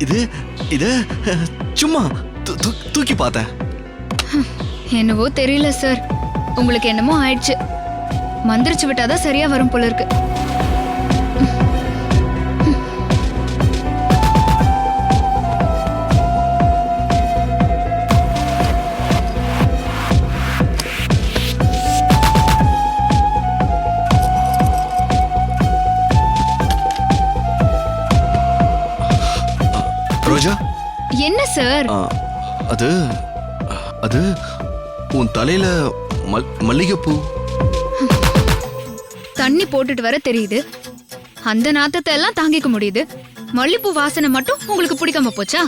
இது இது சும்மா தூக்கி பார்த்தேன். என்னவோ தெரியல சார், உங்களுக்கு என்னமோ ஆயிடுச்சு. மந்திரிச்சு விட்டாதான் சரியா வரும் போல இருக்கு. ரோஜா, என்ன சார்? அது அது உன் தலையில மல்லிகைப்பூ. தண்ணி போட்டுட்டு வர தெரியுது, அந்த நாத்தத்தை எல்லாம் தாங்கிக்க முடியுது. மல்லிப்பூ வாசனை மட்டும் உங்களுக்கு பிடிக்காம போச்சா?